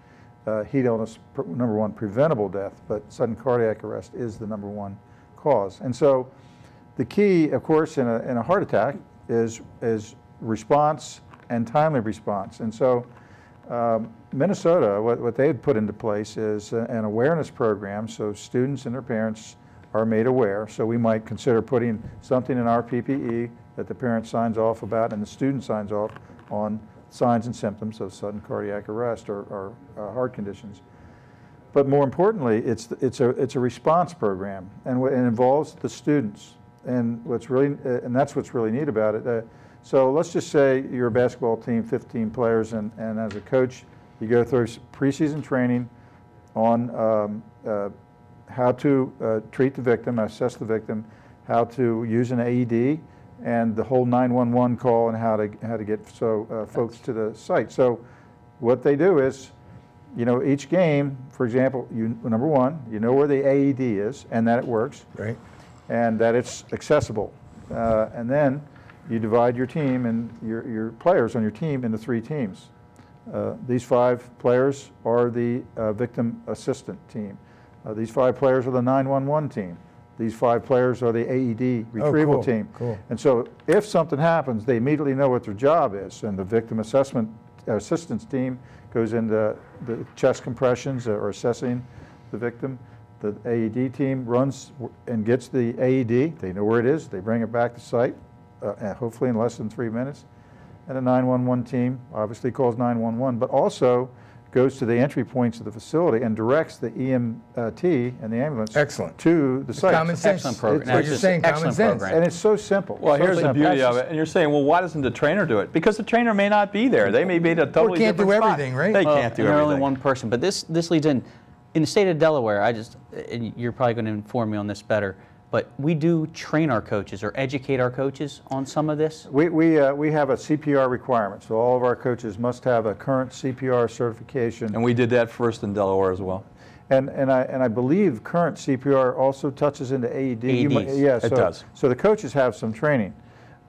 Heat illness, #1 preventable death, but sudden cardiac arrest is the #1 cause. And so the key, of course, in a heart attack is response and timely response. And so Minnesota, what they've put into place is an awareness program, so students and their parents are made aware. So we might consider putting something in our PPE that the parent signs off about and the student signs off on signs and symptoms of sudden cardiac arrest or heart conditions. But more importantly, it's a response program, and it involves the students. And that's what's really neat about it. So let's just say you're a basketball team, 15 players, and as a coach, you go through preseason training. on how to treat the victim, assess the victim, how to use an AED, and the whole 911 call and how to get folks to the site. So what they do is, each game, for example, number one, you know where the AED is and that it works, right, and that it's accessible, and then you divide your team and your players on your team into 3 teams. These 5 players are the victim assistant team. These 5 players are the 911 team. These 5 players are the AED retrieval team. Cool. And so if something happens, they immediately know what their job is. And the victim assistance team goes into the chest compressions or assessing the victim. The AED team runs and gets the AED. They know where it is. They bring it back to site, hopefully in less than 3 minutes. And the 911 team obviously calls 911, but also goes to the entry points of the facility and directs the EMT and the ambulance to the site. Common sense. Excellent program. What you're saying, common sense. And it's so simple. Well, so here's simple. the beauty of it. And you're saying, well, why doesn't the trainer do it? Because the trainer may not be there. They may be at a totally different spot. Can't do everything, right? They can't do and everything. They're only one person. But this leads in the state of Delaware, and you're probably going to inform me on this better, but we do train our coaches or educate our coaches on some of this? We have a CPR requirement, so all of our coaches must have a current CPR certification. And we did that first in Delaware as well. And I believe current CPR also touches into AED. AEDs. It does. So the coaches have some training.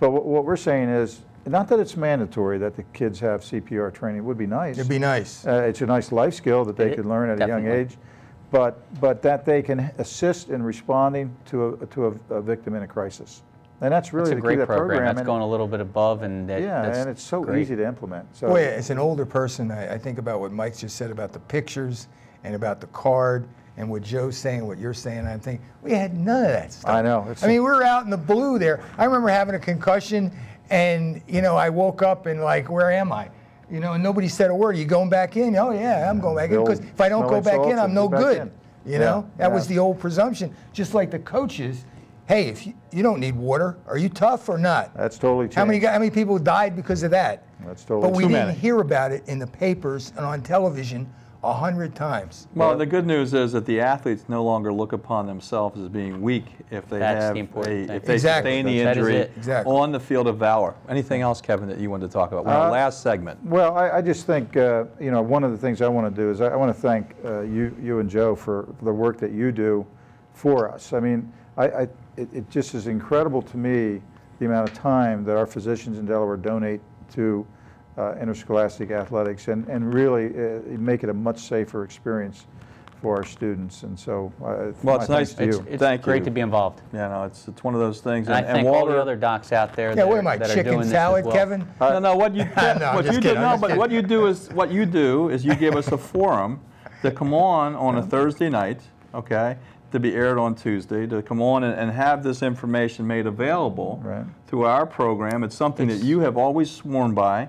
But what we're saying is, not that it's mandatory that the kids have CPR training. It would be nice. It'd be nice. It's a nice life skill that they could learn at a young age. But that they can assist in responding to a victim in a crisis. And that's really the key to that program. That's going a little bit above, and and it's so easy to implement. So, boy, as an older person, I think about what Mike just said about the pictures and about the card and what Joe's saying, what you're saying. I'm thinking, we had none of that stuff. I know. I mean, we were out in the blue there. I remember having a concussion, and, I woke up and like, where am I? And nobody said a word. Are you going back in? Oh, yeah, I'm going back in. Because if I don't go back in, I'm no good. That was the old presumption. Just like the coaches, hey, if you don't need water, are you tough or not? That's totally changed. How many people died because of that? That's totally But we didn't hear about it in the papers and on television 100 times. Well, the good news is that the athletes no longer look upon themselves as being weak if they sustain the injury on the field of valor. Anything else, Kevin, that you wanted to talk about? Our last segment. Well, I just think one of the things I want to do is I want to thank you and Joe for the work that you do for us. I mean, it just is incredible to me the amount of time that our physicians in Delaware donate to interscholastic athletics and really make it a much safer experience for our students. And so, well, it's nice to you. It's great to be involved. Yeah, no, it's one of those things. And I thank all the other docs out there that what am I, that are chicken doing salad, this as well. Kevin? No, what you do is you give us a forum to come on a Thursday night, okay, to be aired on Tuesday, to come on and have this information made available through our program. It's something that you have always sworn by,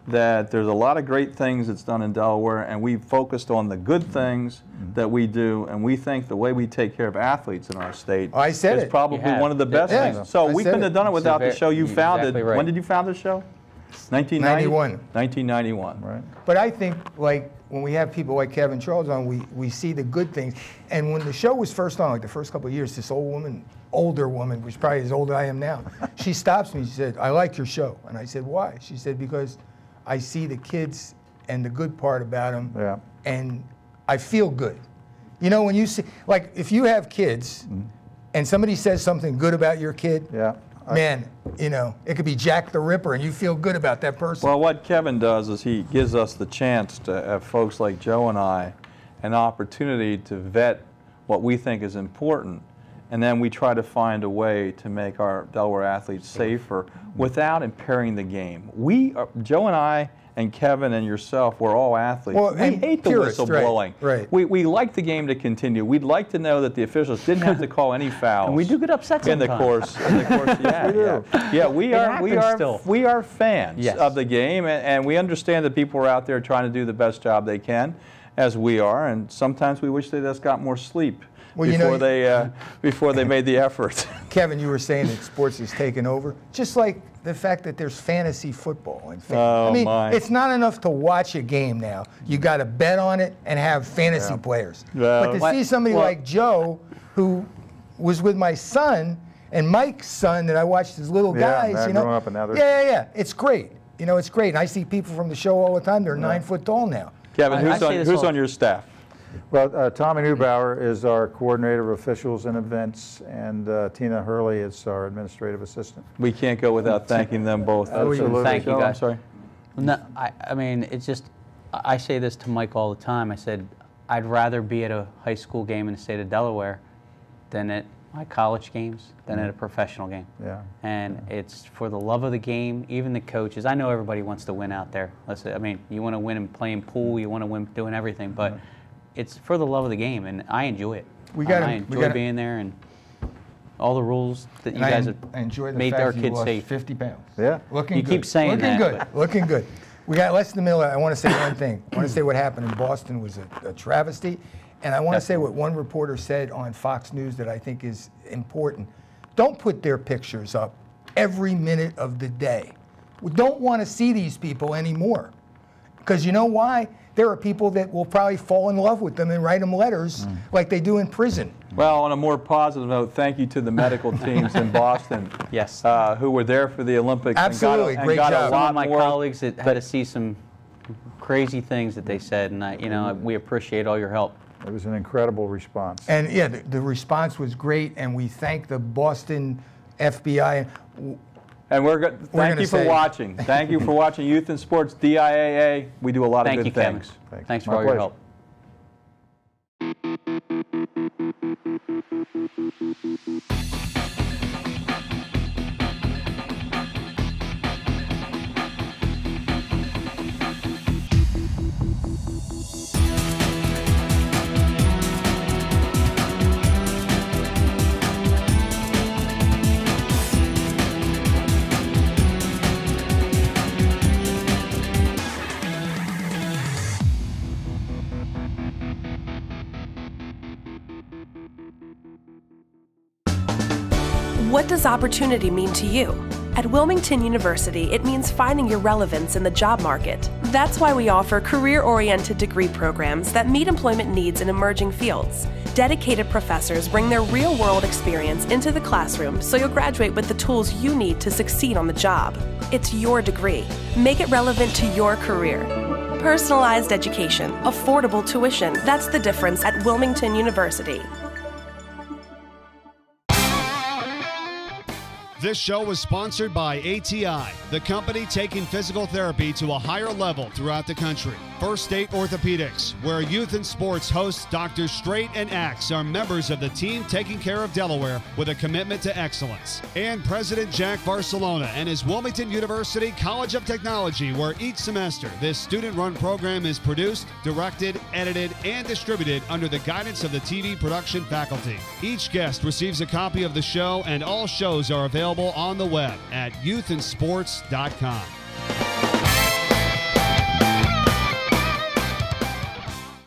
that there's a lot of great things that's done in Delaware, and we've focused on the good things that we do, and we think the way we take care of athletes in our state is probably one of the best things. So we couldn't have done it without the show you founded. Exactly right. When did you found the show? 1991. 1991. Right. But I think, like, when we have people like Kevin Charles on, we see the good things. And when the show was first on, like the first couple of years, this older woman, which probably as old as I am now, she stops me. She said, "I like your show." And I said, "Why?" She said, "Because I see the kids and the good part about them, and I feel good." When you see, like, if you have kids and somebody says something good about your kid, man, it could be Jack the Ripper, and you feel good about that person. Well, what Kevin does is he gives us the chance to have folks like Joe and I an opportunity to vet what we think is important, and then we try to find a way to make our Delaware athletes safer without impairing the game. Joe and I and Kevin and yourself, we're all athletes. Well, we hate the whistle blowing. Right. We like the game to continue. We'd like to know that the officials didn't have to call any fouls. And we do get upset in the sometimes. course. Yeah, we are fans of the game, and we understand that people are out there trying to do the best job they can, as we are, and sometimes we wish they just got more sleep before they made the effort. Kevin, you were saying that sports is taking over, just like the fact that there's fantasy football. And Oh, I mean, my. it's not enough to watch a game now. You got to bet on it and have fantasy players. Well, but to see somebody like Joe, who was with my son and Mike's son that I watched as little guys, man, you know. growing up and now they're- Yeah. It's great. You know, it's great. And I see people from the show all the time. They're 9 foot tall now. Kevin, who's on your staff? Well, Tommy Neubauer is our coordinator of officials and events, and Tina Hurley is our administrative assistant. We can't go without thanking them both. Absolutely. Thank you, Oh, I'm guys. sorry. No, I mean, it's just, I say this to Mike all the time. I said, I'd rather be at a high school game in the state of Delaware than at my college games, than at a professional game. Yeah. And it's for the love of the game, even the coaches. I know everybody wants to win out there. Listen, I mean, you want to win in playing pool, you want to win doing everything, but it's for the love of the game, and I enjoy it. I enjoy being there, and all the rules that you guys have made our kids safe. 50 pounds. Yeah. Looking You good. keep saying that, Looking good. but- Looking good. We got less than a minute. I want to say one thing. I want to say what happened in Boston was a travesty. And I want to say what one reporter said on Fox News that I think is important. Don't put their pictures up every minute of the day. We don't want to see these people anymore. Because you know why? There are people that will probably fall in love with them and write them letters like they do in prison. Well, on a more positive note, thank you to the medical teams in Boston. Yes. Who were there for the Olympics. Absolutely, and great got job. a Some lot of my more. colleagues that had to see some crazy things that they said, and we appreciate all your help. It was an incredible response. And yeah, the response was great, and we thank the Boston FBI. And thank gonna you for say- watching. Thank you for watching Youth in Sports, DIAA. We do a lot Thank of you, good Kevin. things. Thanks for My all your pleasure. help. What does opportunity mean to you? At Wilmington University, it means finding your relevance in the job market. That's why we offer career-oriented degree programs that meet employment needs in emerging fields. Dedicated professors bring their real-world experience into the classroom so you'll graduate with the tools you need to succeed on the job. It's your degree. Make it relevant to your career. Personalized education, affordable tuition, that's the difference at Wilmington University. This show was sponsored by ATI, the company taking physical therapy to a higher level throughout the country. First State Orthopedics, where Youth in Sports hosts Drs. Straight and Axe are members of the team taking care of Delaware with a commitment to excellence. And President Jack Barcelona and his Wilmington University College of Technology, where each semester this student-run program is produced, directed, edited, and distributed under the guidance of the TV production faculty. Each guest receives a copy of the show, and all shows are available on the web at youthinsports.com.